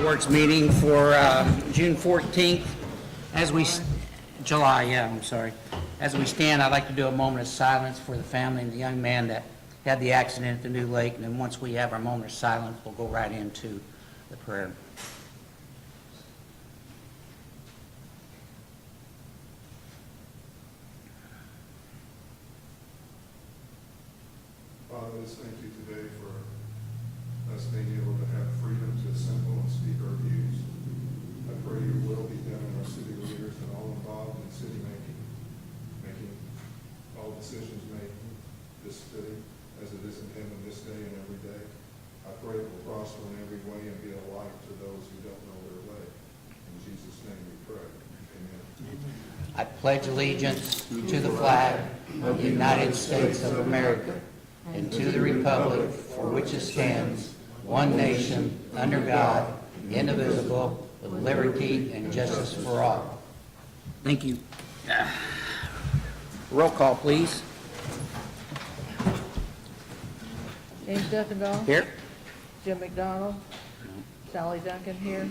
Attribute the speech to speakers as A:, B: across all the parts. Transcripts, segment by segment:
A: Works meeting for June 14th. July, yeah, I'm sorry. As we stand, I'd like to do a moment of silence for the family and the young man that had the accident at the New Lake, and then once we have our moment of silence, we'll go right into the prayer.
B: Father, let's thank you today for us being able to have freedom to assemble and speak our views. I pray your will be done in our city leaders and all involved in city making all decisions made in this city as it is in heaven this day and every day. I pray it will prosper in every way and be a light to those who don't know their way. In Jesus' name we pray. Amen.
A: I pledge allegiance to the flag of the United States of America and to the republic for which it stands, one nation, under God, indivisible, with liberty and justice for all. Thank you. Roll call, please.
C: James Duffendahl.
A: Here.
C: Jim McDonald. Sally Duncan here.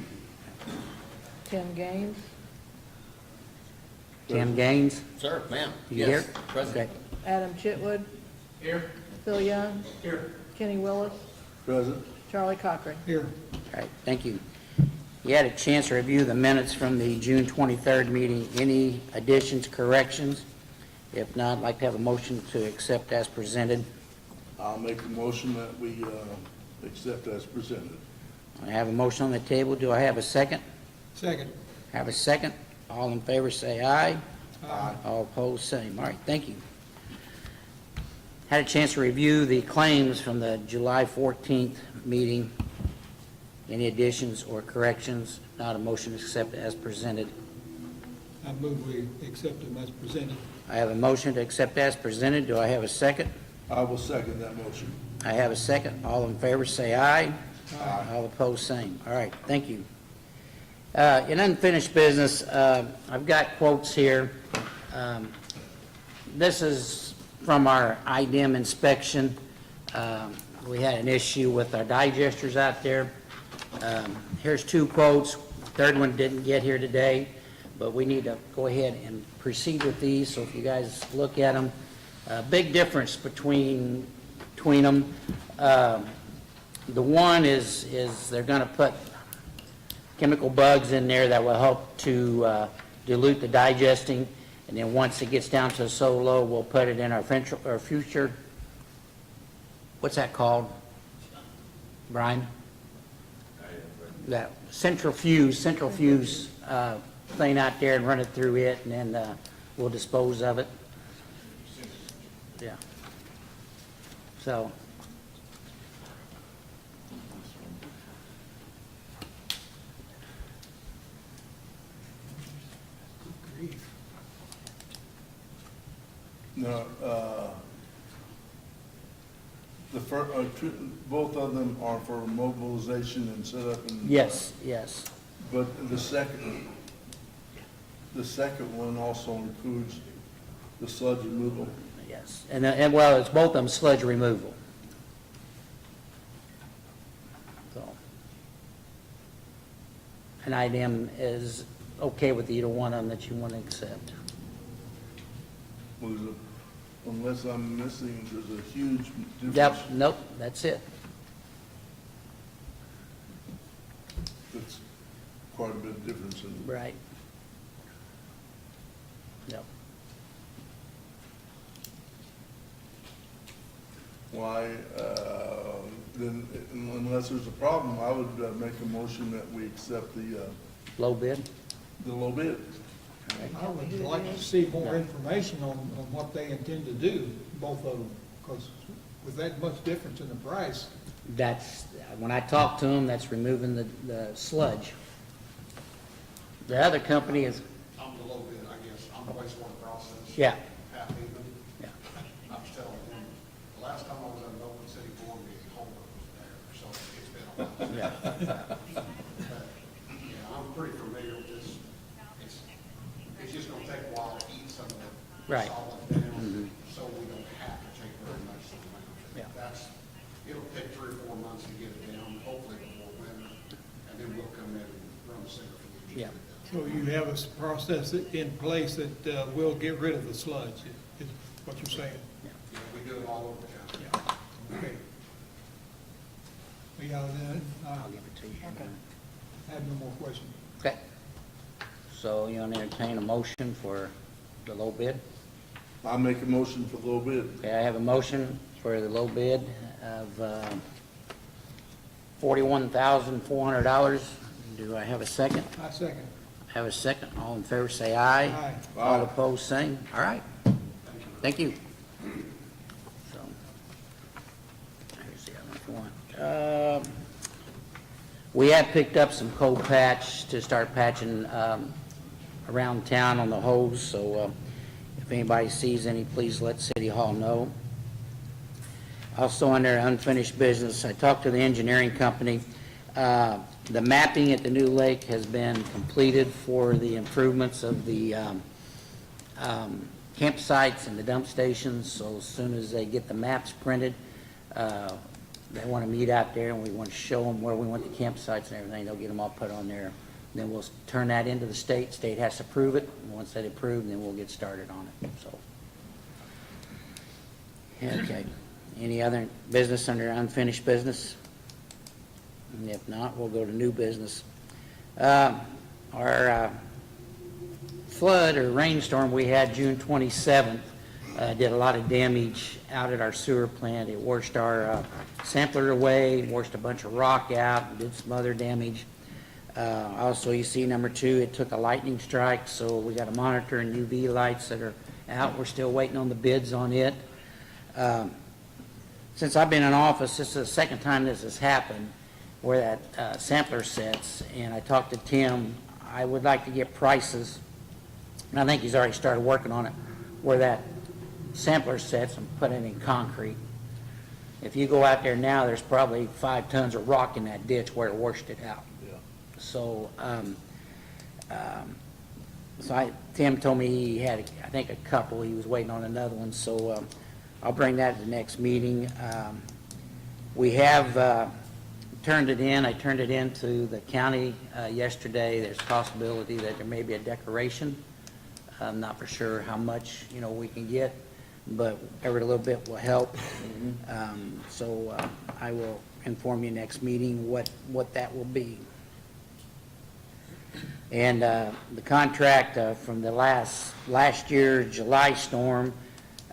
C: Tim Gaines.
A: Tim Gaines.
D: Sir, ma'am.
A: You
D: Yes,
A: here?
D: present.
A: Okay.
C: Adam Chitwood.
D: Here.
C: Phil Young.
D: Here.
C: Kenny Willis.
B: Present.
C: Charlie Cochran.
B: Here.
A: All right, thank you. You had a chance to review the minutes from the June 23rd meeting. Any additions, corrections? If not, I'd like to have a motion to accept as presented.
E: I'll make a motion that we accept as presented.
A: I have a motion on the table. Do I have a second?
B: Second.
A: Have a second. All in favor say aye.
E: Aye.
A: All opposed, same. All right, thank you. Had a chance to review the claims from the July 14th meeting. Any additions or corrections? Not a motion to accept as presented.
F: I move we accept them as presented.
A: I have a motion to accept as presented. Do I have a second?
E: I will second that motion.
A: I have a second. All in favor say aye.
E: Aye.
A: All opposed, same. All right, thank you. In unfinished business, I've got quotes here. This is from our IDEM inspection. We had an issue with our digesters out there. Here's two quotes. Third one didn't get here today, but we need to go ahead and proceed with these. So if you guys look at them, big difference between them. The one is they're going to put chemical bugs in there that will help to dilute the digesting, and then once it gets down to so low, we'll put it in our future. What's that called, Brian? That centrifuge thing out there, and run it through it, and then we'll dispose of it. Yeah. So.
E: No, both of them are for mobilization and setup and.
A: Yes.
E: But the second one also includes the sludge removal.
A: Yes, and well, it's both of them sludge removal. So, an item is okay with either one of them that you want to accept.
E: Unless I'm missing, there's a huge difference.
A: Yep, nope, that's it.
E: That's quite a bit of difference in.
A: Right. Yep.
E: Why, then, unless there's a problem, I would make a motion that we accept the
A: Low bid?
E: low bid.
F: I would like to see more information on what they intend to do, both of them, because with that much difference in the price,
A: That's, when I talked to them, that's removing the sludge. The other company is,
G: I'm the low bid, I guess. I'm the wastewater process.
A: yeah,
G: Half even.
A: yeah.
G: I was telling them, the last time I was in Oakland City Board meeting, Homer was there, so it's been a while.
A: Yeah.
G: But, yeah, I'm pretty familiar with this. It's just gonna take a while to eat some of the
A: Right.
G: solid down, so we don't have to take very much of them out.
A: Yeah.
G: It'll take 3 or 4 months to get it down, hopefully before winter, and then we'll come
A: Yeah.
F: So you have a process in place that will get rid of the sludge, is what you're saying?
G: You know, we do it all over the county.
F: Yeah, okay. Yeah, then,
A: I'll give it to you.
F: I have no more questions.
A: Okay. So you want to entertain a motion for the low bid?
E: I make a motion for low bid.
A: Okay, I have a motion for the low bid of $41,400. Do I have a second?
F: I second.
A: Have a second. All in favor, say aye.
F: Aye.
A: All opposed, same. All right. Thank you. So, here's the other one if you want. We have picked up some cold patch to start patching around town on the hose, so if anybody sees any, please let City Hall know. Also under unfinished business, I talked to the engineering company. The mapping at the new lake has been completed for the improvements of the campsites and the dump stations, so as soon as they get the maps printed, they want to meet out there and we want to show them where we want the campsites and everything. They'll get them all put on there. Then we'll turn that into the state. State has to approve it. And once they approve, then we'll get started on it, so. Okay. Any other business under unfinished business? And if not, we'll go to new business. Our flood or rainstorm we had June 27th did a lot of damage out at our sewer plant. It washed our sampler away, washed a bunch of rock out, did some other damage. Also, you see number 2, it took a lightning strike, so we got a monitor and UV lights that are out. We're still waiting on the bids on it. Since I've been in office, this is the second time this has happened where that sampler sets, and I talked to Tim. I would like to get prices, and I think he's already started working on it, where that sampler sets and put it in concrete. If you go out there now, there's probably 5 tons of rock in that ditch where it washed it out.
E: Yeah.
A: So, Tim told me he had, I think, a couple. He was waiting on another one, so I'll bring that to the next meeting. We have turned it in. I turned it in to the county yesterday. There's a possibility that there may be a decoration. I'm not for sure how much, we can get, but every little bit will help. So I will inform you next meeting what that will be. And the contract from the last year July storm,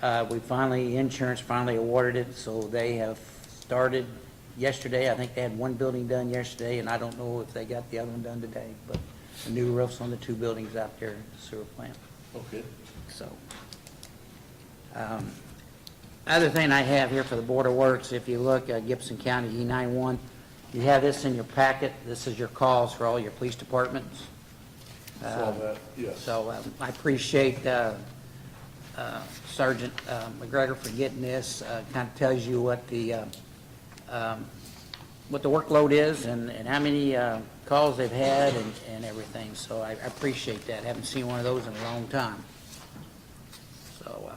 A: insurance finally awarded it, so they have started yesterday. I think they had one building done yesterday, and I don't know if they got the other one done today, but the new roofs on the 2 buildings out there at the sewer plant.
E: Okay.
A: So, other thing I have here for the Board of Works, if you look at Gibson County E91, you have this in your packet. This is your calls for all your police departments.
E: Saw that, yes.
A: So I appreciate Sergeant McGregor for getting this. Kind of tells you what the workload is and how many calls they've had and everything. So I appreciate that. Haven't seen one of those in a long time. So,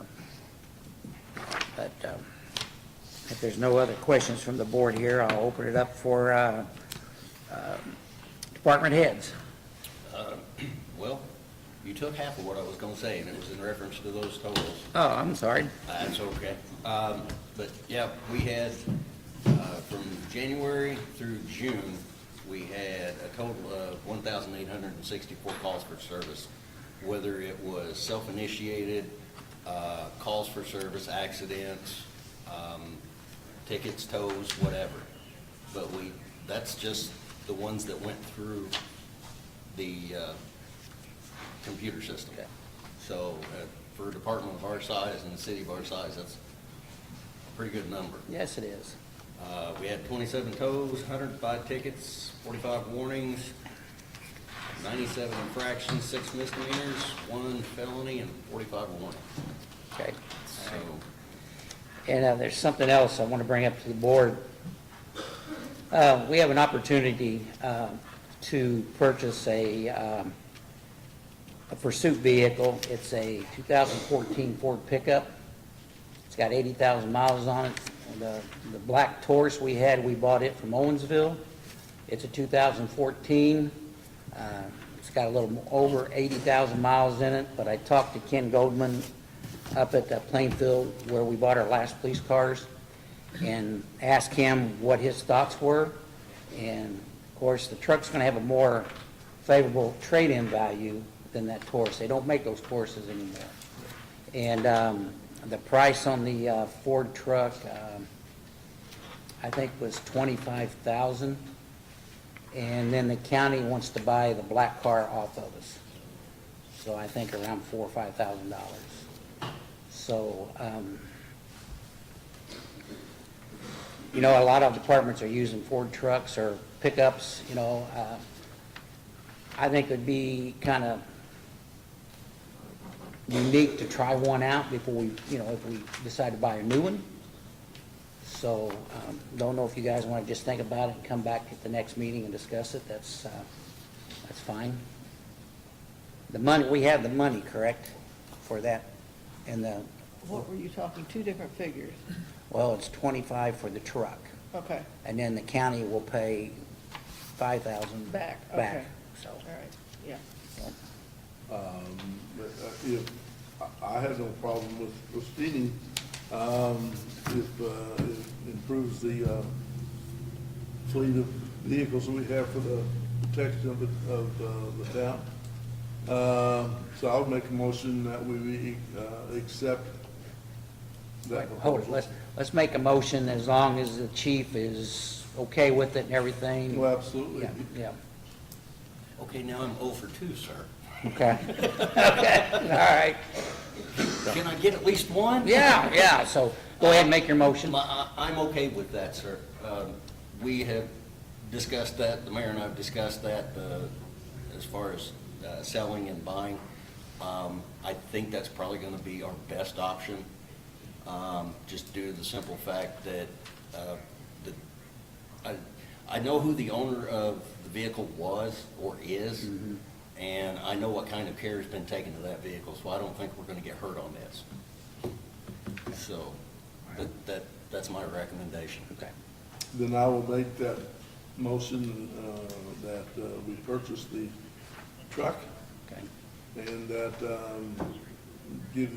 A: but if there's no other questions from the board here, I'll open it up for department heads.
D: Well, you took half of what I was going to say, and it was in reference to those totals.
A: Oh, I'm sorry.
D: That's okay. But yeah, we had, from January through June, we had a total of 1,864 calls for service, whether it was self-initiated, calls for service, accidents, tickets, tows, whatever. But that's just the ones that went through the computer system.
A: Okay.
D: So for a department of our size and a city of our size, that's a pretty good number.
A: Yes, it is.
D: We had 27 tows, 105 tickets, 45 warnings, 97 infractions, 6 misdemeanors, 1 felony, and 45 warnings.
A: Okay.
D: So,
A: And there's something else I want to bring up to the board. We have an opportunity to purchase a pursuit vehicle. It's a 2014 Ford pickup. It's got 80,000 miles on it. The black Taurus we had, we bought it from Owensville. It's a 2014. It's got a little over 80,000 miles in it, but I talked to Ken Goldman up at Plainfield where we bought our last police cars and asked him what his thoughts were. And of course, the truck's going to have a more favorable trade-in value than that Taurus. They don't make those Tauruses anymore. And the price on the Ford truck, I think was $25,000. And then the county wants to buy the black car off of us. So I think around $4,000 or $5,000. So, you know, a lot of departments are using Ford trucks or pickups, you know. I think it'd be kind of unique to try one out before we, you know, if we decide to buy a new one. So, don't know if you guys want to just think about it and come back at the next meeting and discuss it. That's fine. The money, we have the money, correct, for that? And the,
C: What were you talking, two different figures?
A: well, it's 25 for the truck.
C: Okay,
A: And then the county will pay 5,000
C: back, okay.
A: back. So,
C: All right, yeah.
E: But if, I have no problem with speeding, if it improves the fleet of vehicles that we have for the protection of the town. So I would make a motion that we accept that
A: hold it,
E: proposal.
A: let's make a motion as long as the chief is okay with it and everything.
E: Well, absolutely.
A: Yeah, yeah.
D: Okay, now I'm 0 for 2, sir.
A: Okay. Okay, all right.
D: Can I get at least one?
A: Yeah, yeah, so go ahead and make your motion.
D: I'm okay with that, sir. We have discussed that, the mayor and I have discussed that, as far as selling and buying. I think that's probably gonna be our best option, just due to the simple fact that, I know who the owner of the vehicle was or is, and I know what kind of care has been taken to that vehicle, so I don't think we're gonna get hurt on this. So, that's my recommendation.
A: Okay.
E: Then I will make that motion that we purchase the truck
A: Okay.
E: and that give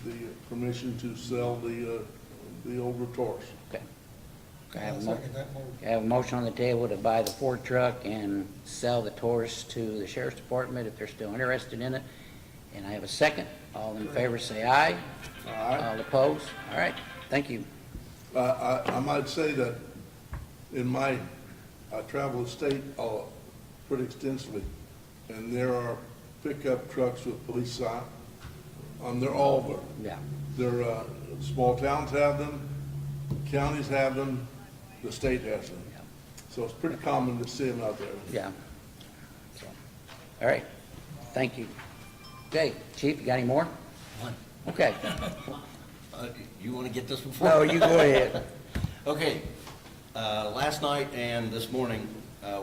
E: the permission to sell the older Taurus.
A: Okay. I
F: I'll
A: have a
F: second that motion.
A: I have a motion on the table to buy the Ford truck and sell the Taurus to the sheriff's department if they're still interested in it. And I have a second. All in favor say aye.
E: Aye.
A: All opposed? All right, thank you.
E: I might say that I travel the state pretty extensively, and there are pickup trucks with police sign. They're all there.
A: Yeah.
E: Small towns have them, counties have them, the state has them.
A: Yeah.
E: So it's pretty common to see them out there.
A: Yeah. So, all right, thank you. Okay, Chief, you got any more?
D: One.
A: Okay.
D: You want to get this before?
A: No, you go ahead.
D: Okay, last night and this morning,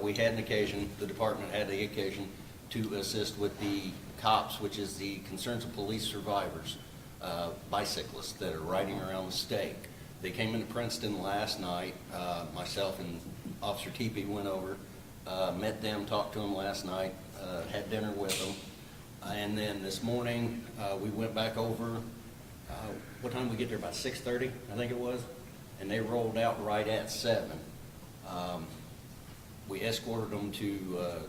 D: we had an occasion, the department had the occasion to assist with the COPS, which is the Concerns of Police Survivors, bicyclists that are riding around the state. They came into Princeton last night. Myself and Officer Teepee went over, met them, talked to them last night, had dinner with them. And then this morning, we went back over, what time did we get there, about 6:30, I think it was? And they rolled out right at 7. We escorted them to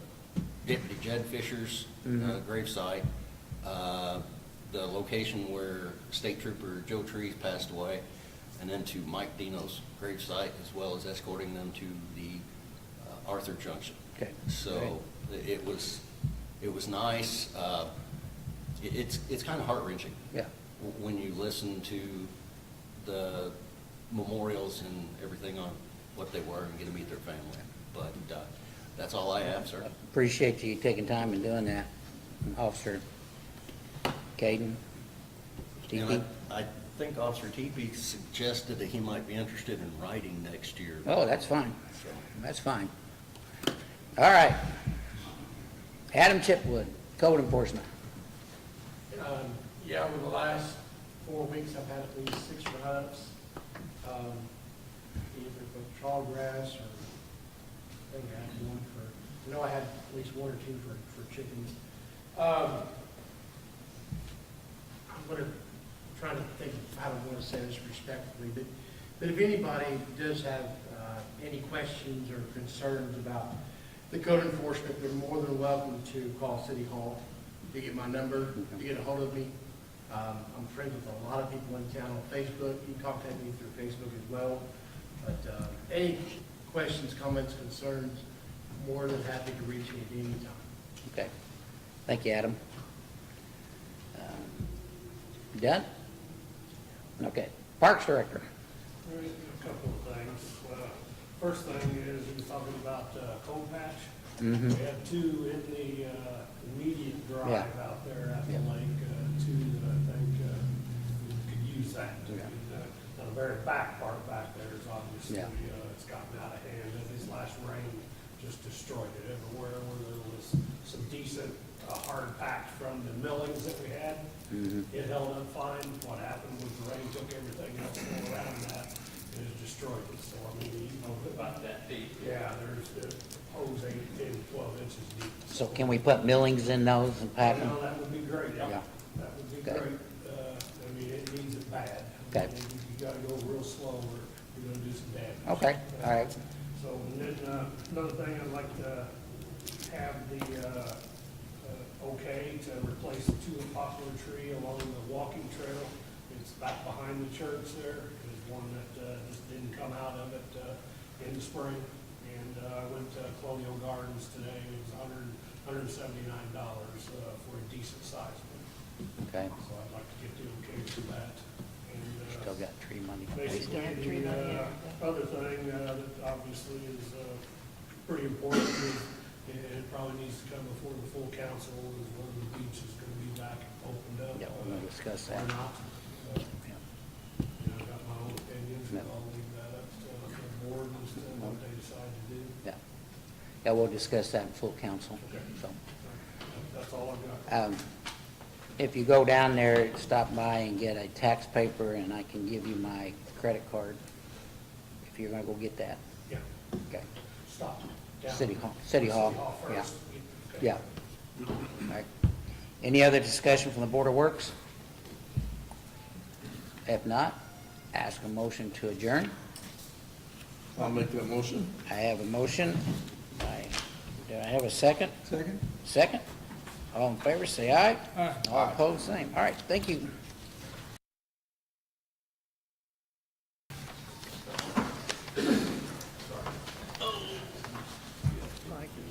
D: Deputy Judd Fisher's gravesite, the location where State Trooper Joe Trees passed away, and then to Mike Dino's gravesite, as well as escorting them to the Arthur Junction.
A: Okay.
D: So it was nice. It's kind of heart-wrenching
A: Yeah.
D: when you listen to the memorials and everything on what they were and get to meet their family. But that's all I have, sir.
A: Appreciate you taking time and doing that, Officer Caden.
D: And
A: TP?
D: I think Officer Teepee suggested that he might be interested in riding next year.
A: Oh, that's fine.
D: So,
A: That's fine. All right. Adam Chipwood, Code Enforcement.
H: Yeah, over the last 4 weeks, I've had at least 6 run-ups, either for tall grass or I think I had one for I know I had at least one or two for chickens. I'm trying to think of how I want to say this respectfully, but if anybody does have any questions or concerns about the code enforcement, they're more than welcome to call City Hall to get my number, to get a hold of me. I'm friends with a lot of people in town on Facebook. You can contact me through Facebook as well. But any questions, comments, concerns, more than happy to reach me at any time.
A: Okay. Thank you, Adam. You done? Okay. Parks Director.
I: There's a couple of things. First thing is, we were talking about cold patch.
A: Mhm.
I: We have two in the immediate drive
A: Yeah.
I: out there at the
A: Yeah.
I: lake, two that I think could use that.
A: Yeah.
I: The very back part back there is obviously,
A: Yeah.
I: it's gotten out of hand, and this last rain just destroyed it everywhere where there was some decent hard patch from the millings that we had.
A: Mhm.
I: It held up fine. What happened was the rain took everything else all around that and it destroyed it. So, I mean, you know, about that deep. Yeah, there's the hose 8, 10, 12 inches deep.
A: So can we put millings in those and pack them?
I: Well, that would be great.
A: Yeah.
I: That would be
A: Okay.
I: great. I mean, it needs it bad.
A: Okay.
I: I mean, you gotta go real slow or you're gonna do some damage.
A: Okay, all right.
I: So, and then, another thing, I'd like to have the, okay to replace the tulip poplar tree along the walking trail. It's back behind the church there. There's one that, just didn't come out of it, in the spring. And, I went to Colonial Gardens today, it was $179, for a decent size one.
A: Okay.
I: So I'd like to get the okay for that. And,
A: Still got tree money.
I: basically,
C: have tree money
I: the
C: in.
I: other thing that obviously is pretty important is, and it probably needs to come before the full council, is whether the beach is going to be back opened up.
A: Yeah, we're gonna discuss
I: Or
A: that.
I: not. So,
A: Yeah.
I: you know, I've got my own opinions, and
A: Yeah.
I: I'll leave that up to the board as to what they decide to do.
A: Yeah. Yeah, we'll discuss that in full council.
I: Okay.
A: So,
I: That's all I've got.
A: if you go down there, stop by and get a tax paper, and I can give you my credit card if you're gonna go get that.
I: Yeah,
A: Okay.
I: stop. Down.
A: City Hall, City Hall, yeah,
I: first. Okay.
A: yeah. All right. Any other discussion from the Board of Works? If not, ask a motion to adjourn.
E: I'll make that motion.
A: I have a motion. Do I have a second?
F: Second?
A: Second? All in favor, say aye.
F: Aye.
A: All opposed, same. All right, thank you.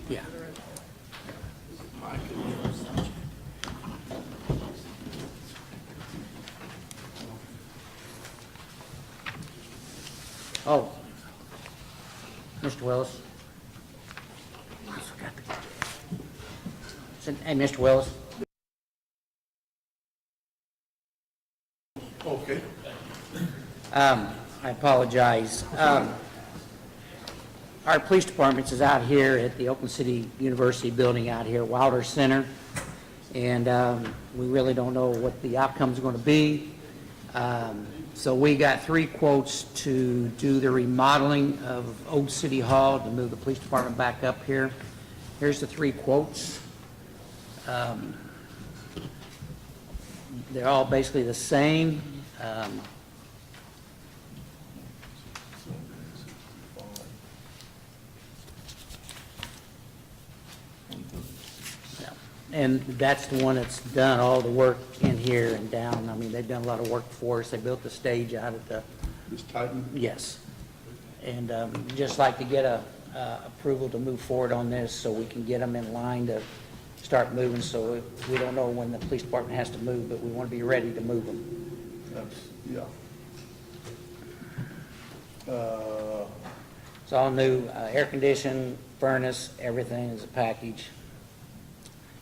A: Yeah. Oh, Mr. Willis. I forgot Hey, Mr. Willis.
E: Okay.
A: I apologize. Our police department is out here at the Oakland City University building out here, Wilder Center, and we really don't know what the outcome's going to be. So we got 3 quotes to do the remodeling of Old City Hall to move the police department back up here. Here's the 3 quotes. They're all basically the same. Yeah. And that's the one that's done all the work in here and down. I mean, they've done a lot of work for us. They built the stage out at the,
E: Just tighten.
A: yes. And just like to get a approval to move forward on this so we can get them in line to start moving. So we don't know when the police department has to move, but we want to be ready to move them.
E: That's, yeah.
A: It's all new, air conditioning, furnace, everything is a package.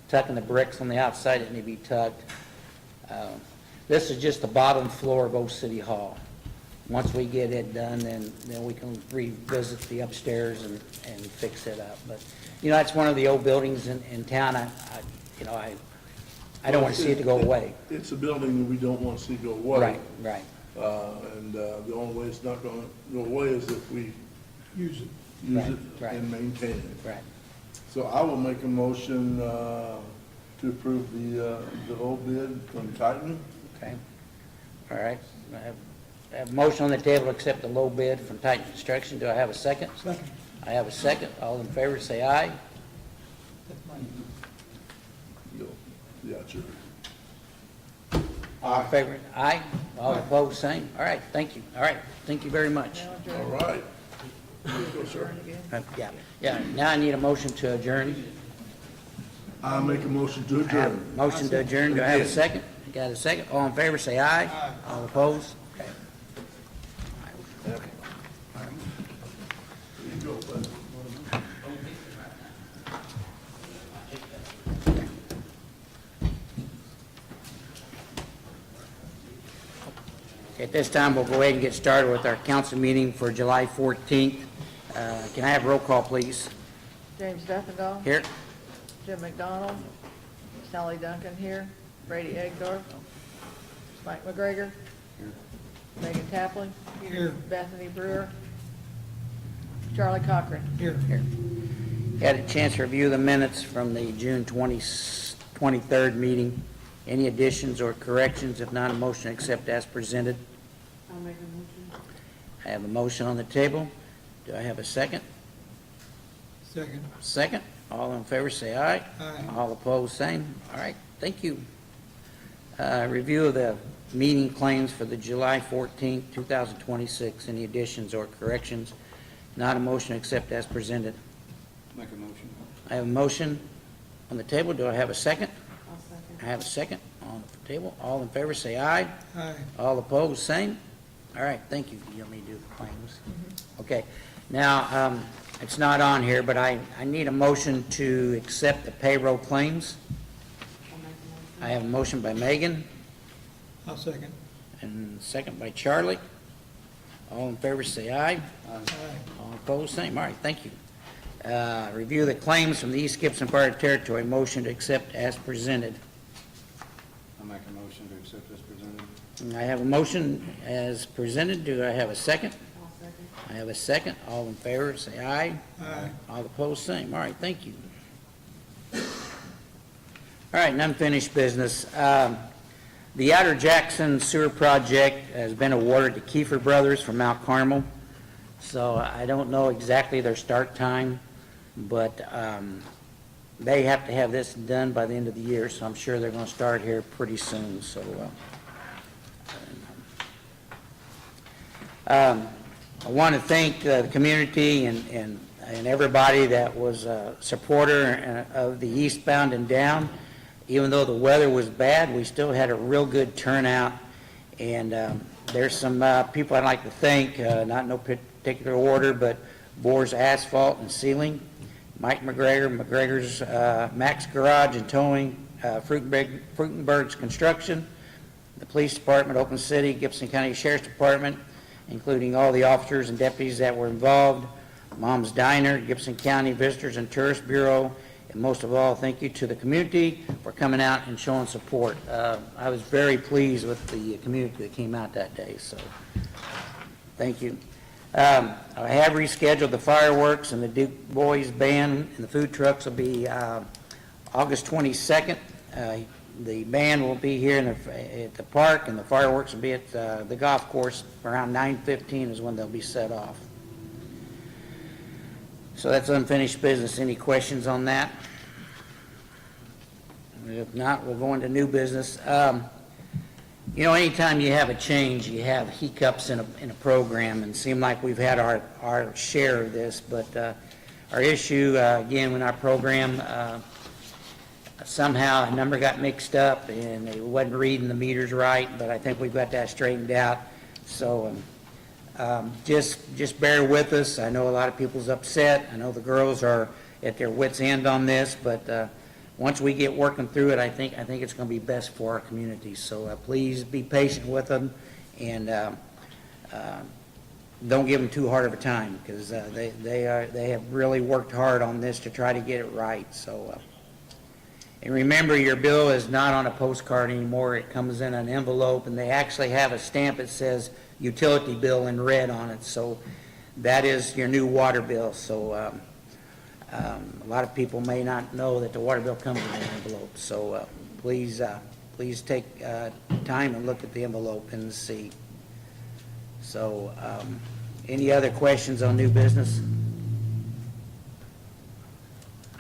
A: Tucking the bricks on the outside that need to be tucked. This is just the bottom floor of Old City Hall. Once we get it done, then we can revisit the upstairs and fix it up. But, you know, that's one of the old buildings in town. I don't want to see it to go away.
E: It's a building that we don't want to see go away.
A: Right, right.
E: And the only way it's not going to go away is if we
F: Use it.
E: use
A: Right,
E: it
A: right.
E: and maintain it.
A: Right.
E: So I will make a motion to approve the low bid from Titan.
A: Okay. All right. I have a motion on the table to accept the low bid from Titan Construction. Do I have a second?
F: Second.
A: I have a second. All in favor, say aye.
F: That's mine.
E: Yeah, sure.
A: All in favor? Aye. All opposed, same. All right, thank you. All right, thank you very much.
C: Now
E: All
C: adjourn.
E: right. Go, sir.
C: Adjourn again.
A: Yeah, now I need a motion to adjourn.
E: I make a motion to
A: I have
E: adjourn.
A: a motion to adjourn. Do I have a second? Got a second? All in favor, say aye.
F: Aye.
A: All opposed? Okay.
E: There you go, bud.
A: At this time, we'll go ahead and get started with our council meeting for July 14th. Can I have roll call, please?
C: James Duffendahl.
A: Here?
C: Jim McDonald. Sally Duncan here. Brady Egdorf. Mike McGregor. Megan Tapley.
F: Here.
C: Bethany Brewer. Charlie Cochran.
F: Here.
A: Here. Had a chance to review the minutes from the June 23rd meeting. Any additions or corrections? If not, a motion to accept as presented.
C: I'll make a motion.
A: I have a motion on the table. Do I have a second?
F: Second.
A: Second. All in favor, say aye.
F: Aye.
A: All opposed, same. All right, thank you. Review of the meeting claims for the July 14th, 2026. Any additions or corrections? Not a motion to accept as presented.
G: Make a motion.
A: I have a motion on the table. Do I have a second?
C: I'll second.
A: I have a second on the table. All in favor, say aye.
F: Aye.
A: All opposed, same. All right, thank you. You want me to do the claims? Okay. Now, it's not on here, but I need a motion to accept the payroll claims. I have a motion by Megan
F: I'll second.
A: and a second by Charlie. All in favor, say aye.
F: Aye.
A: All opposed, same. All right, thank you. Review the claims from the East Gibson Fire Territory. Motion to accept as presented.
G: I make a motion to accept as presented.
A: I have a motion as presented. Do I have a second?
C: I'll second.
A: I have a second. All in favor, say aye.
F: Aye.
A: All opposed, same. All right, thank you. All right, and unfinished business. The Outer Jackson Sewer Project has been awarded to Kiefer Brothers from Mount Carmel. So I don't know exactly their start time, but they have to have this done by the end of the year, so I'm sure they're going to start here pretty soon. So I want to thank the community and everybody that was a supporter of the eastbound and down. Even though the weather was bad, we still had a real good turnout. And there's some people I'd like to thank, not in no particular order, but Boers Asphalt and Sealing, Mike McGregor, McGregor's Max Garage and Towing, Fruitenberg's Construction, the Police Department, Oakland City, Gibson County Sheriff's Department, including all the officers and deputies that were involved, Mom's Diner, Gibson County Visitors and Tourist Bureau, and most of all, thank you to the community for coming out and showing support. I was very pleased with the community that came out that day, so thank you. I have rescheduled the fireworks and the Duke Boys Band and the food trucks will be August 22nd. The band will be here at the park, and the fireworks will be at the golf course around 9:15 is when they'll be set off. So that's unfinished business. Any questions on that? If not, we'll go into new business. You know, anytime you have a change, you have hiccups in a program, and it seemed like we've had our share of this. But our issue, again, in our program, somehow a number got mixed up, and it wasn't reading the meters right, but I think we've got that straightened out. So just bear with us. I know a lot of people's upset. I know the girls are at their wits' end on this, but once we get working through it, I think it's going to be best for our community. So please be patient with them, and don't give them too hard of a time, because they have really worked hard on this to try to get it right. So and remember, your bill is not on a postcard anymore. It comes in an envelope, and they actually have a stamp that says utility bill in red on it. So that is your new water bill. So A lot of people may not know that the water bill comes in an envelope, so please take time and look at the envelope and see. So, any other questions on new business?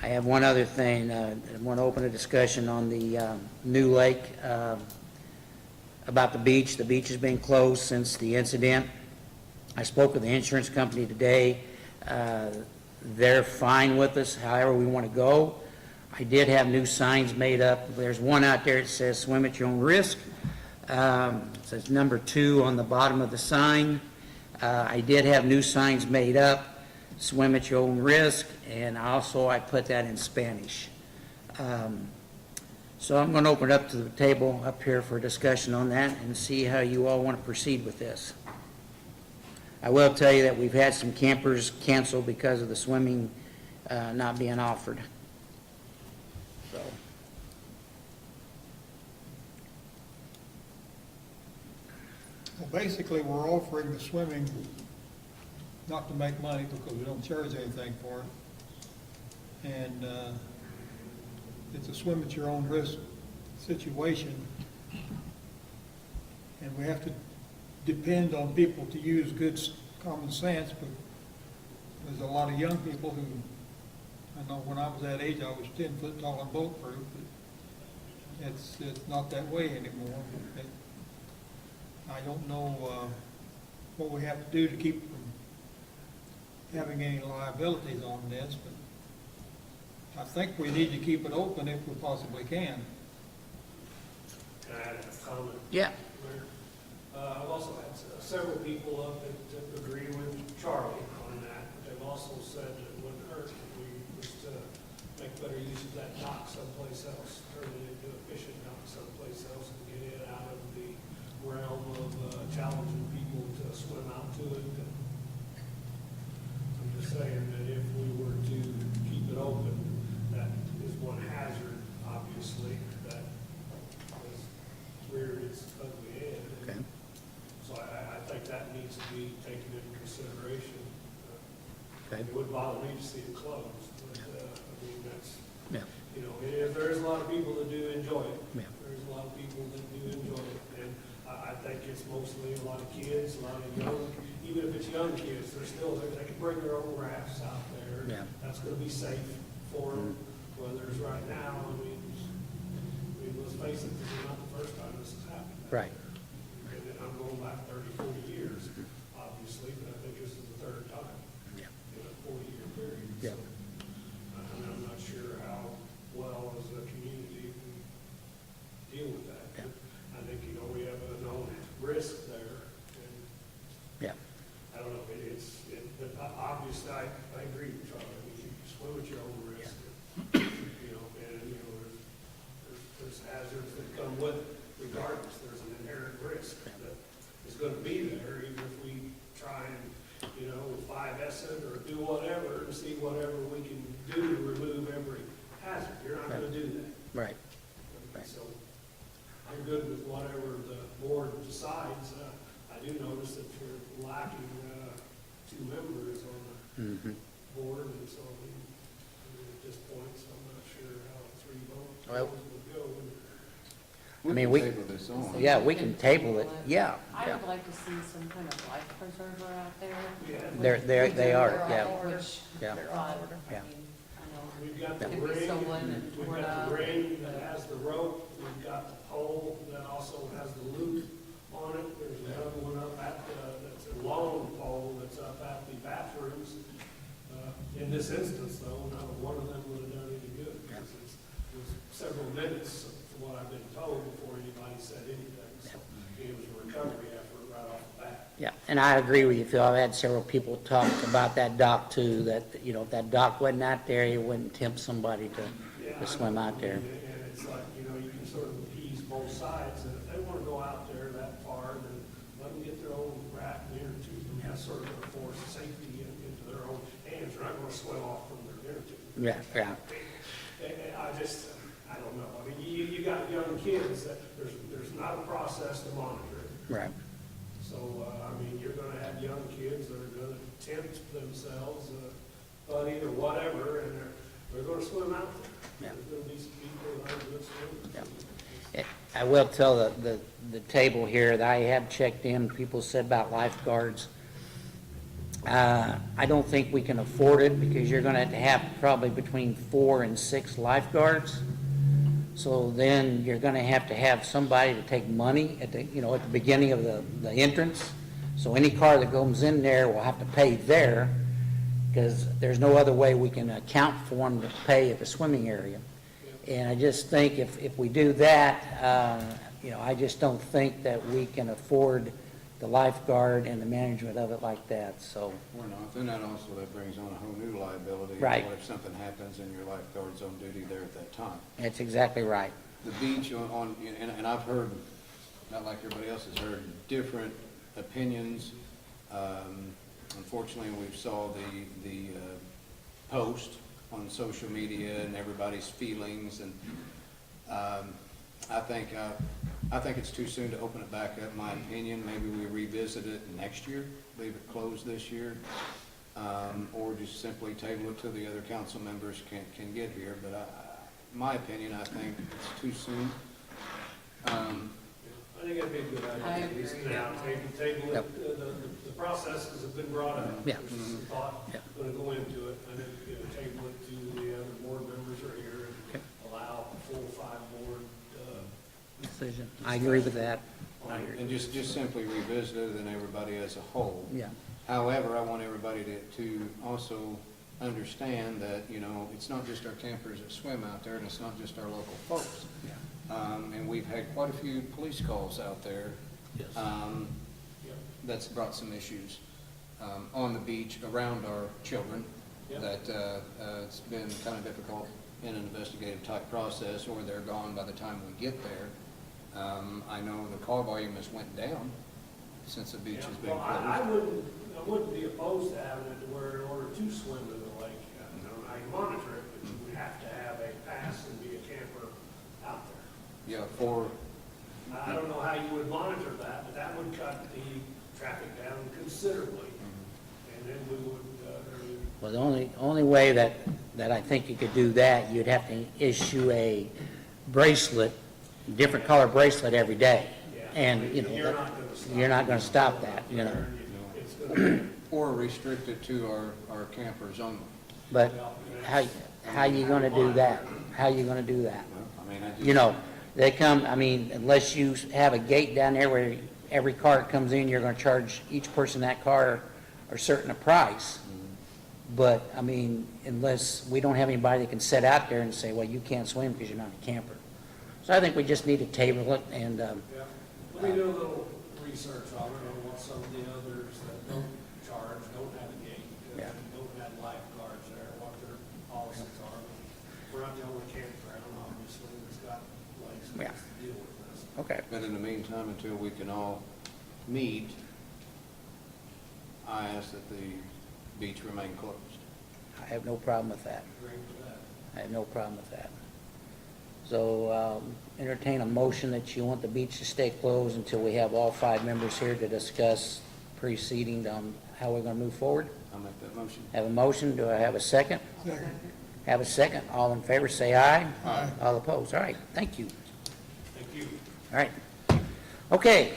A: I have one other thing. I want to open a discussion on the new lake about the beach. The beach has been closed since the incident. I spoke with the insurance company today. They're fine with us, however we want to go. I did have new signs made up. There's one out there that says swim at your own risk. It says number 2 on the bottom of the sign. I did have new signs made up, swim at your own risk, and also I put that in Spanish. So I'm going to open it up to the table up here for discussion on that and see how you all want to proceed with this. I will tell you that we've had some campers cancel because of the swimming not being offered. So.
F: Well, basically, we're offering the swimming not to make money because we don't charge anything for it. And it's a swim at your own risk situation. And we have to depend on people to use good common sense, but there's a lot of young people who, I know when I was that age, I was 10 foot tall and bulletproof, but it's not that way anymore. I don't know what we have to do to keep from having any liabilities on this, but I think we need to keep it open if we possibly can.
I: Can I add a comment?
A: Yeah.
I: Mayor? I've also had several people up that agree with Charlie on that. They've also said that it wouldn't hurt if we was to make better use of that dock someplace else, turn it into a fishing dock someplace else and get it out of the realm of challenging people to swim out to it. I'm just saying that if we were to keep it open, that is one hazard, obviously, that has reared its ugly head.
A: Okay.
I: So I think that needs to be taken into consideration.
A: Okay.
I: It would bother me to see it closed, but, I mean, that's,
A: Yeah.
I: you know, there is a lot of people that do enjoy it.
A: Yeah.
I: There's a lot of people that do enjoy it, and I think it's mostly a lot of kids, a lot of young, even if it's young kids, they're still, they can bring their own rafts out there.
A: Yeah.
I: That's gonna be safe for them, whether it's right now, I mean, let's face it, this is not the first time this has happened.
A: Right.
I: And I'm going back 30, 40 years, obviously, but I think this is the third time
A: Yeah.
I: in a 40-year period.
A: Yeah.
I: So, I'm not sure how well as a community we deal with that.
A: Yeah.
I: I think, you know, we have a known risk there, and
A: Yeah.
I: I don't know, but obviously, I agree with Charlie. I mean, you swim at your own risk. You know, and, you know, there's hazards that come with it regardless. There's an inherent risk that is gonna be there, even if we try and, you know, 5S it or do whatever, and see whatever we can do to remove every hazard. You're not gonna do that.
A: Right. Right.
I: So, I'm good with whatever the board decides. I do notice that you're lacking 2 members on
A: Mm-hmm.
I: the board, and so, I mean, at this point, so I'm not sure how 3 votes
A: Well-
I: would go.
A: I mean, we, yeah, we can table it. Yeah.
J: I
A: Yeah.
J: would like to see some kind of life preserver out there.
A: They are, yeah.
J: Which,
A: Yeah.
C: They're on order.
J: I
A: Yeah.
J: mean, I know
I: We've got the
J: Could be
I: ring,
J: stolen and
I: we've
J: torn
I: got the
J: up.
I: ring that has the rope, we've got the pole that also has the loop on it. There's another one up at that's a long pole that's up at the bathrooms. In this instance, though, not one of them would have done any good, because it was several minutes, from what I've been told, before anybody said anything. So it was a recovery effort right off the bat.
A: Yeah, and I agree with you, Phil. I've had several people talk about that dock too, that, you know, if that dock wasn't out there, it wouldn't tempt somebody to swim out there.
I: And it's like, you know, you can sort of appease both sides, and if they want to go out there that far, then let them get their own raft near to them. That's sort of going to force safety into their own hands. They're not going to swim off from their near to.
A: Yeah, yeah.
I: I don't know. I mean, you got young kids that there's not a process to monitor it.
A: Right.
I: So, I mean, you're gonna have young kids that are gonna tempt themselves, but either whatever, and they're gonna swim out
A: Yeah.
I: there. There's gonna be some people that are good swimmers.
A: I will tell the table here that I have checked in, people said about lifeguards. I don't think we can afford it because you're gonna have probably between 4 and 6 lifeguards. So then you're gonna have to have somebody to take money at the beginning of the entrance. So any car that comes in there will have to pay there because there's no other way we can account for them to pay at the swimming area. And I just think if we do that, I just don't think that we can afford the lifeguard and the management of it like that, so.
K: We're not, then that brings on a whole new liability.
A: Right.
K: What if something happens and your lifeguard's on duty there at that time?
A: That's exactly right.
K: The beach and I've heard, not like everybody else has heard, different opinions. Unfortunately, we saw the post on social media and everybody's feelings, and I think it's too soon to open it back up, in my opinion. Maybe we revisit it next year, leave it closed this year, or just simply table it till the other council members can get here. But in my opinion, I think it's too soon.
I: I think that'd be a good idea.
J: I
I: At least
J: agree.
I: now, table
A: Yep.
I: it, the processes have been brought up.
A: Yeah.
I: There's some thought
A: Yeah.
I: gonna go into it. I think we could table it to the other board members are here
A: Okay.
I: and allow a full 5 board,
A: Decision. I agree with that.
K: And just simply revisit it and everybody as a whole.
A: Yeah.
K: However, I want everybody to also understand that, it's not just our campers that swim out there, and it's not just our local folks. And we've had quite a few police calls out there.
A: Yes.
K: That's brought some issues on the beach around our children.
I: Yep.
K: That it's been kind of difficult in an investigative type process, or they're gone by the time we get there. I know the call volume has went down since the beach has been
I: Well, I
K: closed.
I: wouldn't be opposed to having it to where in order to swim in the lake, I don't know how you monitor it, but you would have to have a pass and be a camper out there.
K: Yeah, for,
I: I don't know how you would monitor that, but that would cut the traffic down considerably. And then we would,
A: Well, the only way that I think you could do that, you'd have to issue a bracelet, different color bracelet every day.
I: yeah.
A: And, you're not gonna stop that,
I: It's gonna be,
K: or restrict it to our campers only.
A: But how you gonna do that? How you gonna do that?
K: I mean, I just.
A: They come, unless you have a gate down there where every car that comes in, you're gonna charge each person in that car a certain price. But, unless we don't have anybody that can sit out there and say, well, you can't swim because you're not a camper. So I think we just need to table it and,
I: yeah. Let me do a little research on it, on what some of the others that don't charge, don't have a gate,
A: Yeah.
I: don't have lifeguards there, what their policies are. We're not the only campground, obviously, that's got license
A: Yeah.
I: to deal with this.
A: okay.
K: But in the meantime, until we can all meet, I ask that the beach remain closed.
A: I have no problem with that.
I: Agree with that.
A: I have no problem with that. So entertain a motion that you want the beach to stay closed until we have all 5 members here to discuss proceeding on how we're going to move forward.
K: I'll make that motion.
A: Have a motion, do I have a second?
F: Second.
A: Have a second, all in favor say aye. Aye. All opposed, all right, thank you.
I: Thank you.
A: All right. Okay,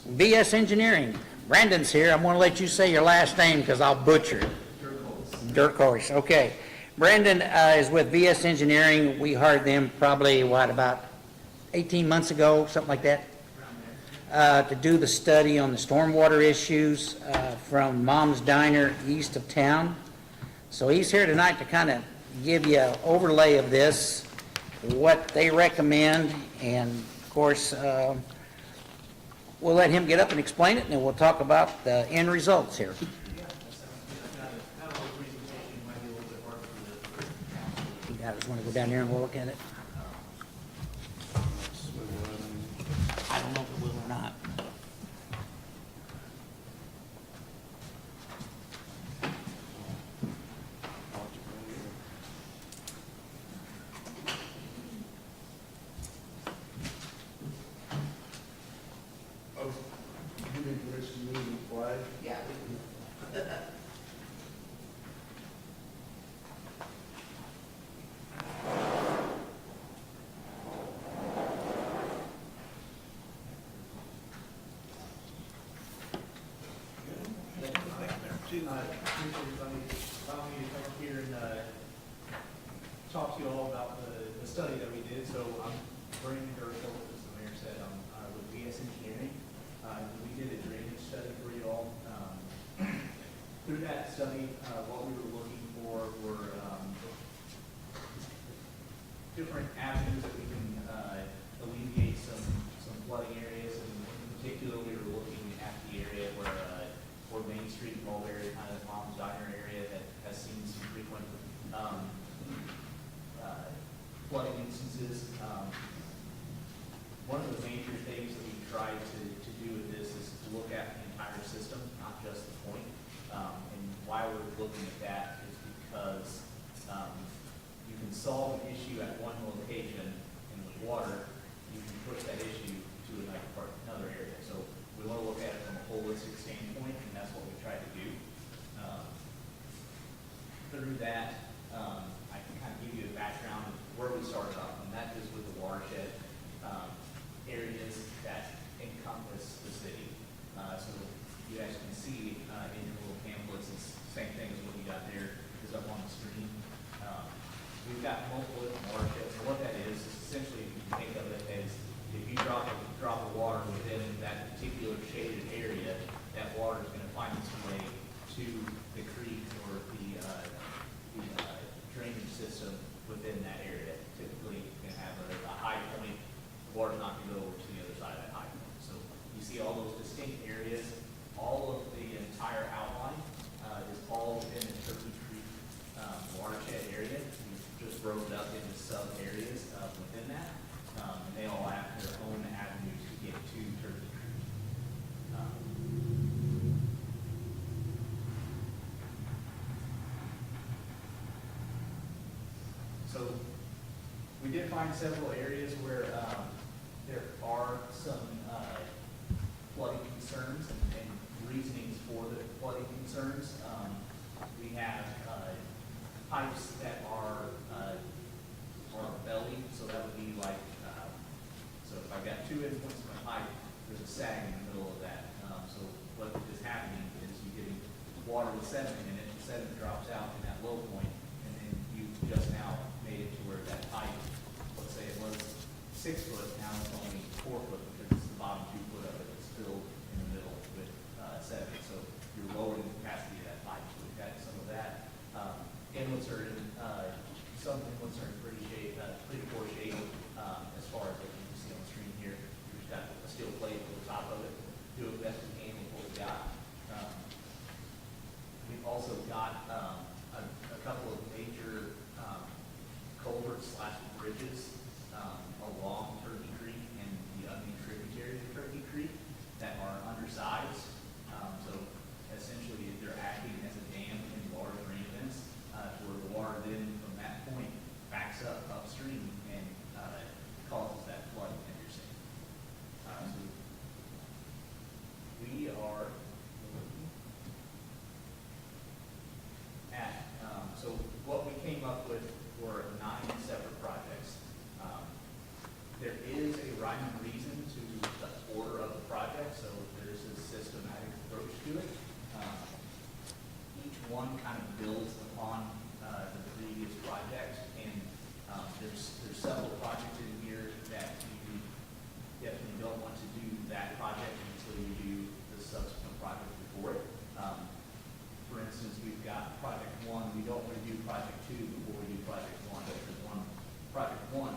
A: VS Engineering, Brandon's here. I'm going to let you say your last name because I'll butcher it. Dirk Horse, okay. Brandon is with VS Engineering. We hired them probably, about 18 months ago, something like that, to do the study on the stormwater issues from Mom's Diner east of town. So he's here tonight to kind of give you an overlay of this, what they recommend, and of course, we'll let him get up and explain it, and then we'll talk about the end results here. You guys want to go down there and we'll look at it? I don't know if it will or not.
E: You need permission to move the flag?
J: Yeah.
L: Thanks everybody, allowing me to come up here and talk to you all about the study that we did. So I'm Brandon Gershel, as the mayor said, I'm with BS Engineering. We did a drainage study for you all. Through that study, what we were looking for were different avenues that we can alleviate some flooding areas. And in particular, we were looking at the area where Main Street, Mulberry, kind of the Mom's Diner area that has seen some frequent flooding instances. One of the major things that we tried to do with this is to look at the entire system, not just the point. And why we're looking at that is because you can solve an issue at one location, and with water, you can push that issue to another area. So we want to look at it from a holistic standpoint, and that's what we try to do. Through that, I can kind of give you a background of where we started off, and that is with the watershed areas that encompass the city. So you guys can see in your little pamphlets, it's the same thing as what you got there is up on the screen. We've got multiple different watersheds, and what that is essentially, if you think of it as if you drop of water within that particular shaded area, that water is going to find its way to the creek or the drainage system within that area. Typically, you can have a high point, the water's not going to go over to the other side of that high point. So you see all those distinct areas, all of the entire outline is all within the Turkey Creek watershed area. We just broke it up into sub areas within that. And they all have their own avenues to get to Turkey Creek. So we did find several areas where there are some flooding concerns and reasonings for the flooding concerns. We have pipes that are belly, so that would be like, so if I've got 2 endpoints of my pipe, there's a sag in the middle of that. So what is happening is you're getting water with sediment in it, the sediment drops out in that low point, and then you just now made it to where that pipe, let's say it was 6 foot, now it's only 4 foot because it's the bottom 2 foot of it that's filled in the middle with sediment. So you're lowering the capacity of that pipe. So we've got some of that. Inlets are in, some inlets are in pretty poor shape as far as what you can see on the screen here. We've got a steel plate over the top of it. Do it best we can with what we got. We've also got a couple of major culverts / bridges along Turkey Creek and the unnamed tributary of Turkey Creek that are undersized. So essentially, they're acting as a dam in large rain events, where the water then from that point backs up upstream and causes that flooding that you're seeing. So we are at, so what we came up with were 9 separate projects. There is a rhyme and reason to the order of the project, so there's a systematic approach to it. Each one kind of builds upon the previous project, and there's several projects in here that you definitely don't want to do that project until you do the subsequent project before it. For instance, we've got project 1, we don't want to do project 2 before we do project 1, because project 1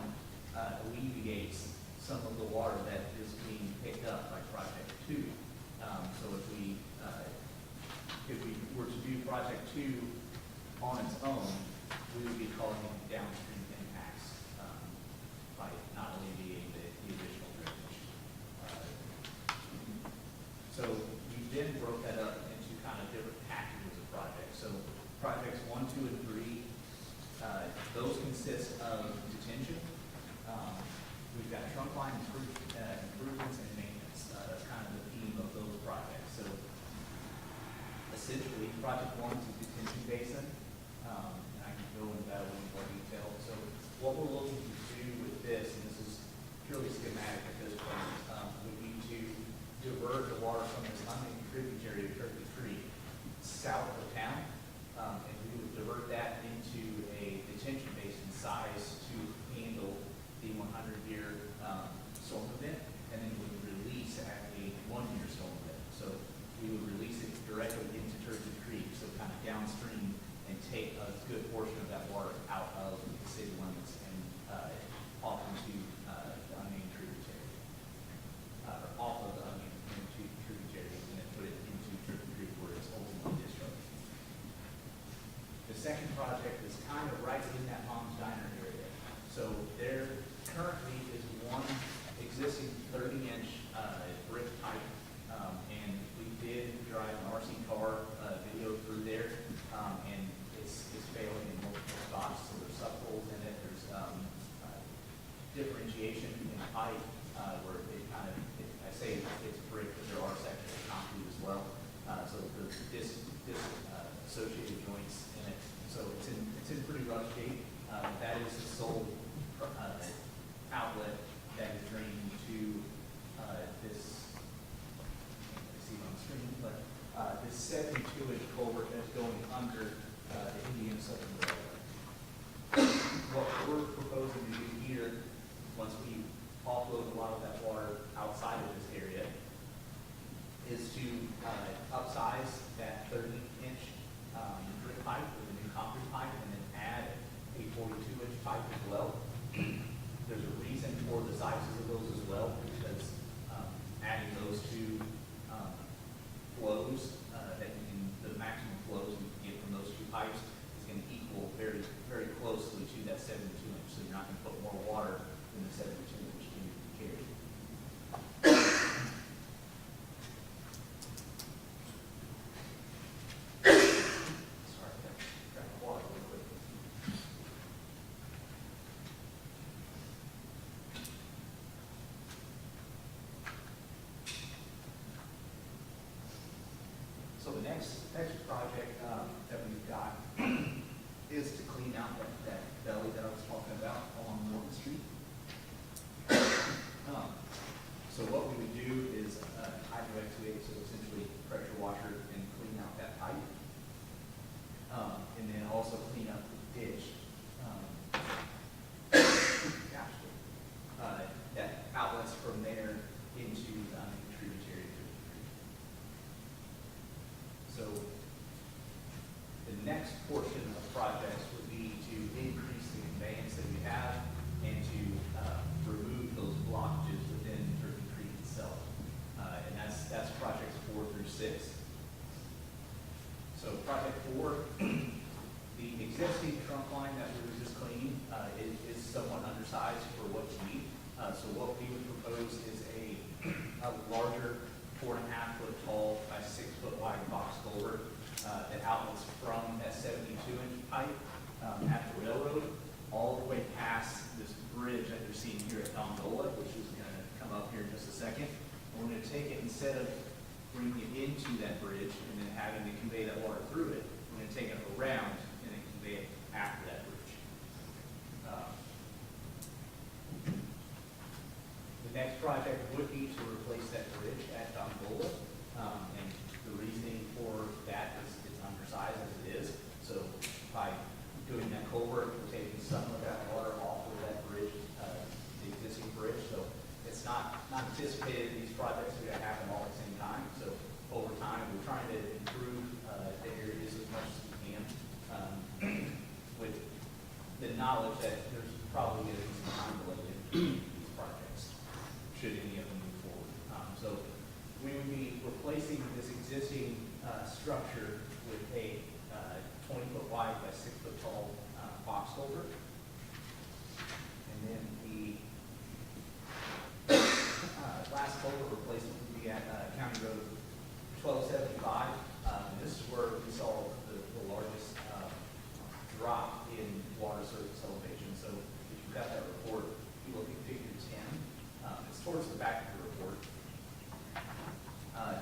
L: alleviates some of the water that is being picked up by project 2. So if we were to do project 2 on its own, we would be causing downstream impacts by not alleviating the additional drainage. So we then broke that up into kind of different packages of projects. So projects 1, 2, and 3, those consist of detention. We've got trunk line improvements and maintenance. That's kind of the theme of those projects. So essentially, project 1 is a detention basin. And I can go into that in more detail. So what we're looking to do with this, and this is purely schematic at this point, would be to divert the water from this unnamed tributary of Turkey Creek south of second project is kind of right in that Mom's Diner area. So there currently is one existing 30-inch brick pipe, and we did drive an RC car video through there, and it's failing in multiple spots. So there's subholes in it. There's differentiation in the pipe where it kind of, I say it's brick, but there are sections of concrete as well. So there's associated joints in it. So it's in pretty rough shape. That is the sole outlet that is draining to this, you see on the screen, but this 72-inch culvert that's going under the Indian Southern Railroad. What we're proposing to do here, once we offload a lot of that water outside of this area, is to upsize that 30-inch brick pipe with a new concrete pipe, and then add a 42-inch pipe as well. There's a reason for the sizes of those as well, because adding those two flows, the maximum flows you can get from those two pipes is going to equal very, very closely to that 72-inch. So you're not going to put more water than the 72-inch can carry. Sorry, grab my water real quick. So the next project that we've got is to clean out that belly that I was talking about along Norton Street. So what we would do is hydro-excavate, so essentially pressure washer, and clean out that pipe. And then also clean up the ditch. That outlets from there into the tributary to the creek. So the next portion of projects would be to increase the conveyance that we have and to remove those blockages within Turkey Creek itself. And that's projects 4 through 6. So project 4, the existing trunk line that we were just cleaning is somewhat undersized for what you need. So what we would propose is a larger 4.5-foot tall by 6-foot wide box culvert that outlets from that 72-inch pipe at the railroad all the way past this bridge that you're seeing here at Dongola, which is going to come up here in just a second. And we're going to take it, instead of bringing it into that bridge and then having to convey that water through it, we're going to take it around and then convey it after that bridge. The next project would be to replace that bridge at Dongola. And the reasoning for that is it's undersized as it is. So by doing that culvert, we're taking some of that water off of that bridge, the existing bridge. So it's not anticipated these projects are going to happen all at the same time. So over time, we're trying to improve the areas as much as we can, with the knowledge that there's probably going to be some time delay in these projects, should any of them move forward. So we would be replacing this existing structure with a 20-foot wide by 6-foot tall box culvert. And then the last culvert replacement would be at County Road 1275. This is where we saw the largest drop in water surface elevation. So if you've got that report, you look at figure 10. It's towards the back of the report.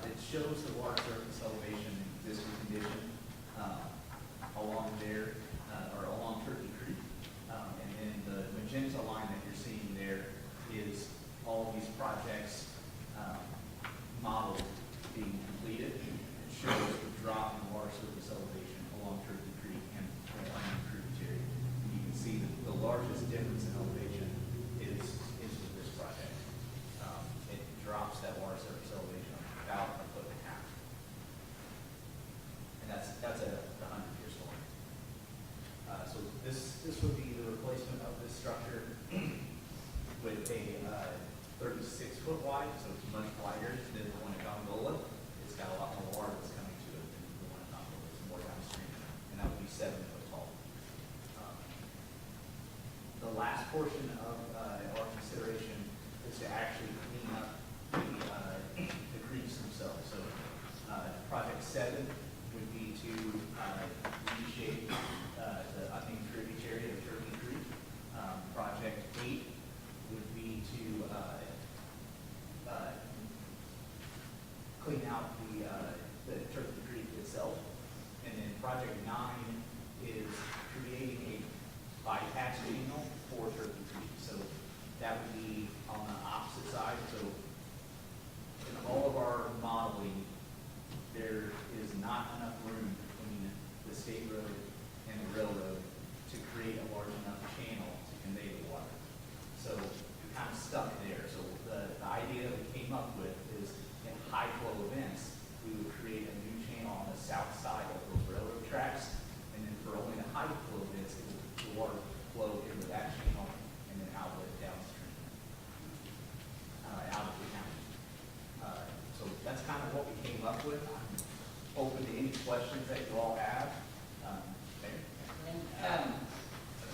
L: It shows the water surface elevation in existing condition along there, or along Turkey Creek. And then the magenta line that you're seeing there is all these projects modeled being completed. It shows the drop in water surface elevation along Turkey Creek and along the tributary. And you can see that the largest difference in elevation is with this project. It drops that water surface elevation about 1.5 foot. And that's a 100-year storm. So this would be the replacement of this structure with a 36-foot wide, so it's much wider than the one at Dongola. It's got a lot more water that's coming to it than the one at Dongola. It's more downstream, and that would be 7 foot tall. the last portion of our consideration is to actually clean up the creeks themselves. So project 7 would be to reshape the unnamed tributary of Turkey Creek. Project 8 would be to clean out the Turkey Creek itself. And then project 9 is creating a bypass channel for Turkey Creek. So that would be on the opposite side. So in all of our modeling, there is not enough room between the state road and the railroad to create a large enough channel to convey the water. So we're kind of stuck there. So the idea that we came up with is in high flow events, we would create a new channel on the south side of those railroad tracks. And then for only the high flow events, the water would flow into that channel and then outlet downstream, out of the county. So that's kind of what we came up with. I'm open to any questions that you all have. Mayor?
A: And,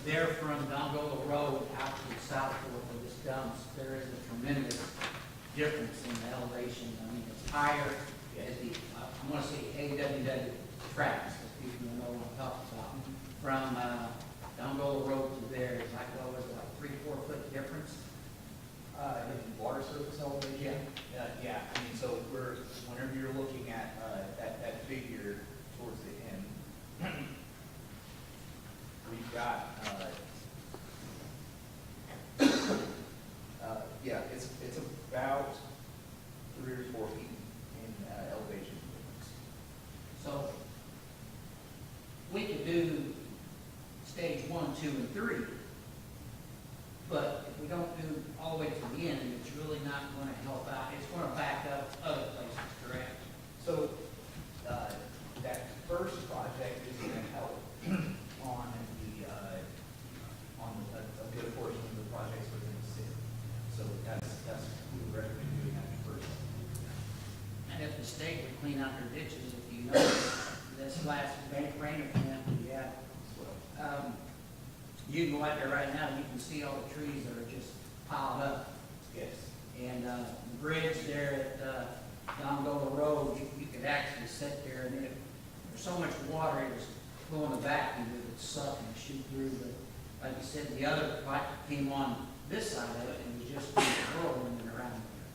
A: there from Dongola Road out to the south fork of this dumps, there is a tremendous difference in the elevation. I mean, it's higher as the, I want to say AWW tracks, if people know what I'm talking about. From Dongola Road to there, it's like, what was it, like 3-4 foot difference?
L: In water surface elevation? Yeah, I mean, so whenever you're looking at that figure towards the end, we've got, yeah, it's about 3 or 4 feet in elevation difference.
A: So we could do stage 1, 2, and 3, but if we don't do all the way to the end, it's really not going to help out. It's going to back up other places, correct?
L: So, that first project is going to help on a good portion of the projects within the city. So we would recommend doing that first.
A: And if the state would clean out their ditches, if you know, this last rain event, yeah. You can go out there right now, you can see all the trees that are just piled up.
L: Yes.
A: And the bridge there at Dongola Road, you could actually sit there, and if there's so much water, it was flowing the back, and it would suck and shoot through. But like you said, the other pipe came on this side of it, and it was just whirling around there.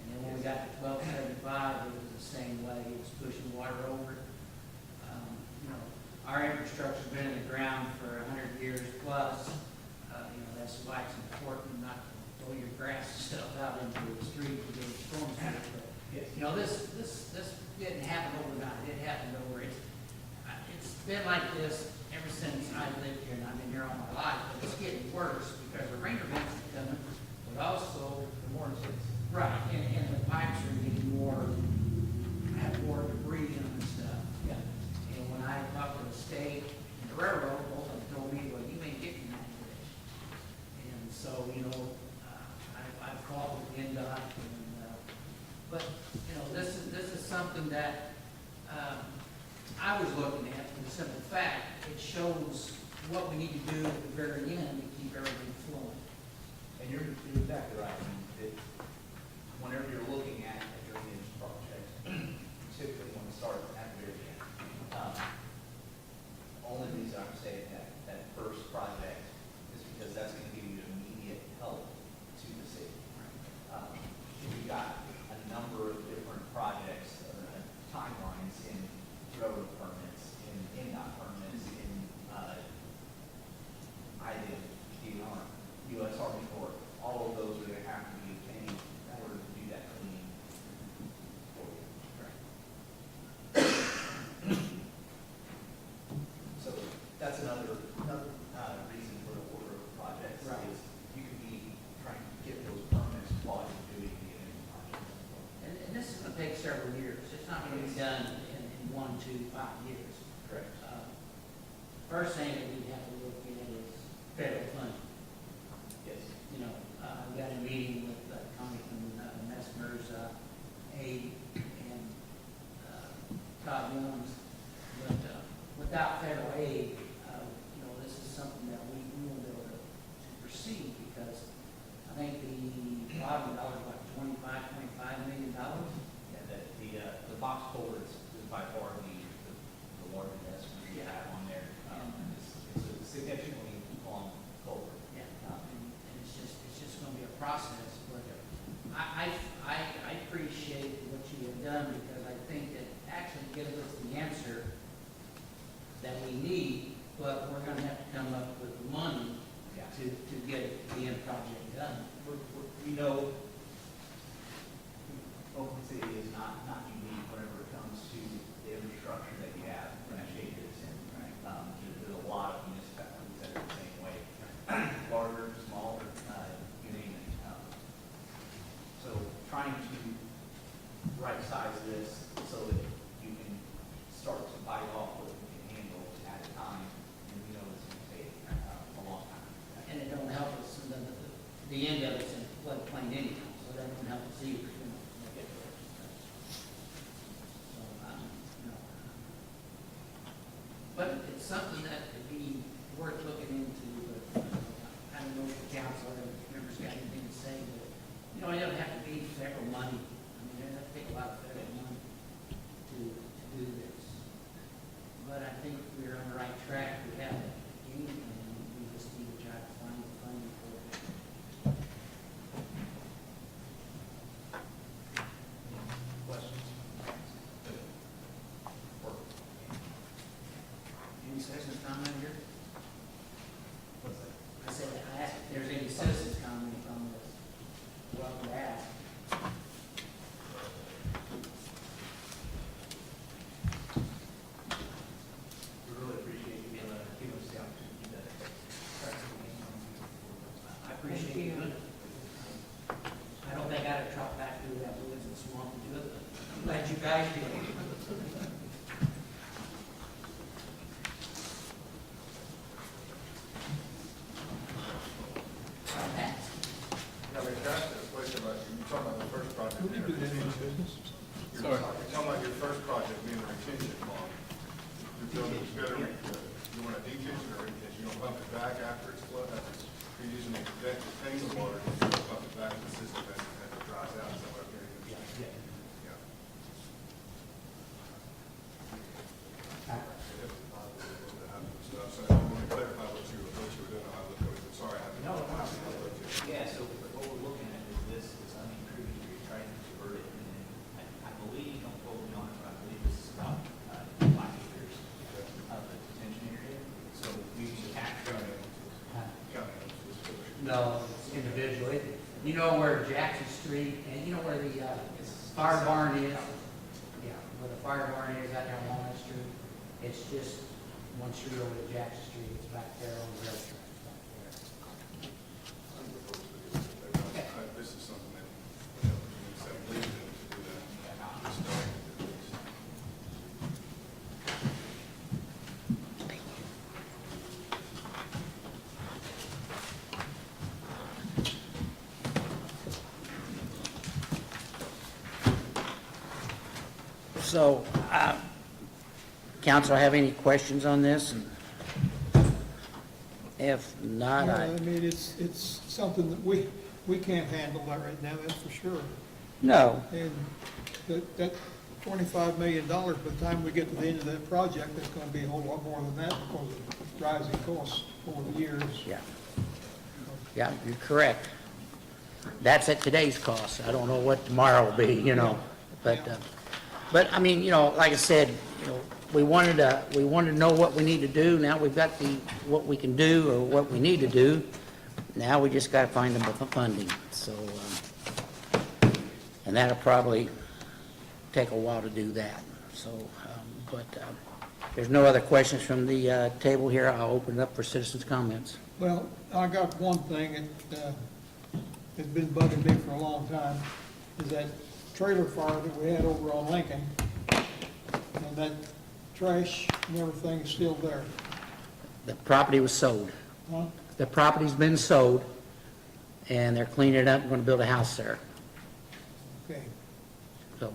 A: And then when we got to 1275, it was the same way. It was pushing water over it. You know, our infrastructure's been in the ground for 100 years plus. You know, that's why it's important not to throw your grass and stuff out into the street to get storms through it. But, you know, this didn't happen overnight. It happened over. It's been like this ever since I lived here, and I've been here all my life. But it's getting worse because the rain events are coming, but also the more right, and the pipes are getting more, have more debris in them and stuff. Yeah. And when I talked to the state and the railroad, both of them told me, well, you may get in that direction. And so, you know, I've called with NDOT, and, but, you know, this is something that I was looking at for the simple fact, it shows what we need to do at the very end to keep everything flowing.
L: And you're exactly right. I mean, whenever you're looking at a drainage project, you typically want to start at the very end. Only reason I'm saying that first project is because that's going to give you immediate help to the city. We've got a number of different projects, timelines in railroad permits, in NDOT permits, in IDIM, DNR, U.S. Army Corps. All of those are going to have to be obtained in order to do that cleaning for you. So that's another reason for the order of projects is you could be trying to get those permits while you're doing the energy project.
A: And this is going to take several years. It's not going to be done in 1, 2, 5 years.
L: Correct.
A: First thing that we have to look at is federal funding.
L: Yes.
A: You know, we got a meeting with Congressman Messmer's aide and Todd Williams, but without federal aid, you know, this is something that we won't be able to appreciate you doing it. I don't think I'd have dropped back through that woods and swamp to do it, but I'm glad you guys did.
B: Now, can I ask a question about, you talking about the first project?
F: We can do that in the business.
B: You're talking about your first project being a retention pond. You're building better, you want a detention or retention, you don't pump it back after it's flooded, you're using a deck to contain the water, and you don't pump it back in the system as it dries out, is that what I'm hearing? Yeah. So I want to clarify what you were doing, I looked at it, sorry, I haven't.
L: Yeah, so what we're looking at is this, unimproved area, trying to convert it, and then I believe, don't quote me on it, but I believe this is about 5 acres of the detention area. So we should actually,
A: No, it's individual. You know where Jackson Street, and you know where the fire barn is? Yeah, where the fire barn is out there on Walnut Street. It's just one street over to Jackson Street. It's back there on the rail track, back there.
B: This is something that, I believe in to do that.
A: So, council have any questions on this? If not,
F: I mean, it's something that we can't handle that right now, that's for sure.
A: no.
F: And that $25 million, by the time we get to the end of that project, it's gonna be a whole lot more than that because of rising costs over the years.
A: Yeah. Yeah, you're correct. That's at today's cost. I don't know what tomorrow will be, you know, but I mean, you know, like I said, you know, we wanted to know what we need to do. Now we've got what we can do or what we need to do. Now we just gotta find the funding, so, and that'll probably take a while to do that, so, but, there's no other questions from the, table here. I'll open it up for citizens' comments.
F: Well, I got one thing that, has been bugging me for a long time, is that trailer fire that we had over on Lincoln, and that trash and everything is still there.
A: The property was sold.
F: Huh?
A: The property's been sold, and they're cleaning it up, and gonna build a house there,
F: Okay.
A: so.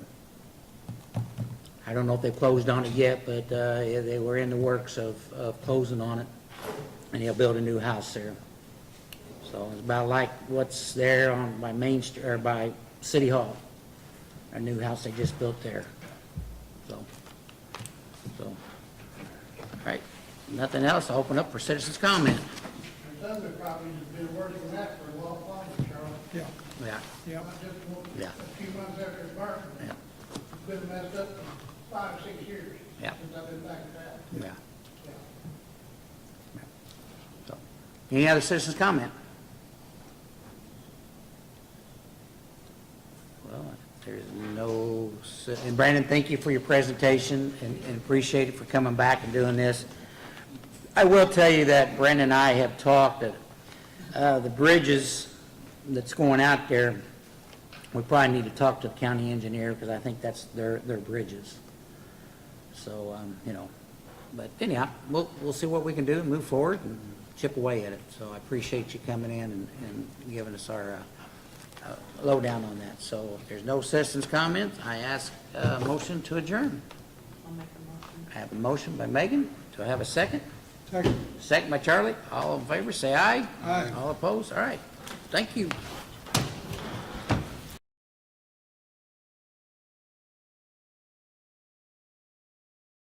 A: I don't know if they closed on it yet, but, yeah, they were in the works of closing on it, and they'll build a new house there. So it's about like what's there by Main Street, or by City Hall, a new house they just built there, so, all right, nothing else, I'll open up for citizens' comment.
H: There's other properties that have been worse than that for a long time, Charlie.
F: Yeah,
A: Yeah,
F: yeah.
H: Not just
A: Yeah.
H: a few months after it's burnt.
A: yeah,
H: It's been messed up for 5, 6 years.
A: Yeah.
H: Since I've been back at that.
A: yeah.
H: Yeah.
A: So, any other citizens' comment? Well, there's no, and Brandon, thank you for your presentation, and appreciate it for coming back and doing this. I will tell you that Brandon and I have talked that the bridges that's going out there, we probably need to talk to the county engineer, because I think that's their bridges. So, you know, but anyhow, we'll see what we can do and move forward and chip away at it. So I appreciate you coming in and giving us our lowdown on that. So if there's no citizens' comments, I ask a motion to adjourn.
J: I'll make a motion.
A: I have a motion by Megan. Do I have a second?
F: Second.
A: Second by Charlie. All in favor, say aye.
F: Aye.
A: All opposed? All right. Thank you.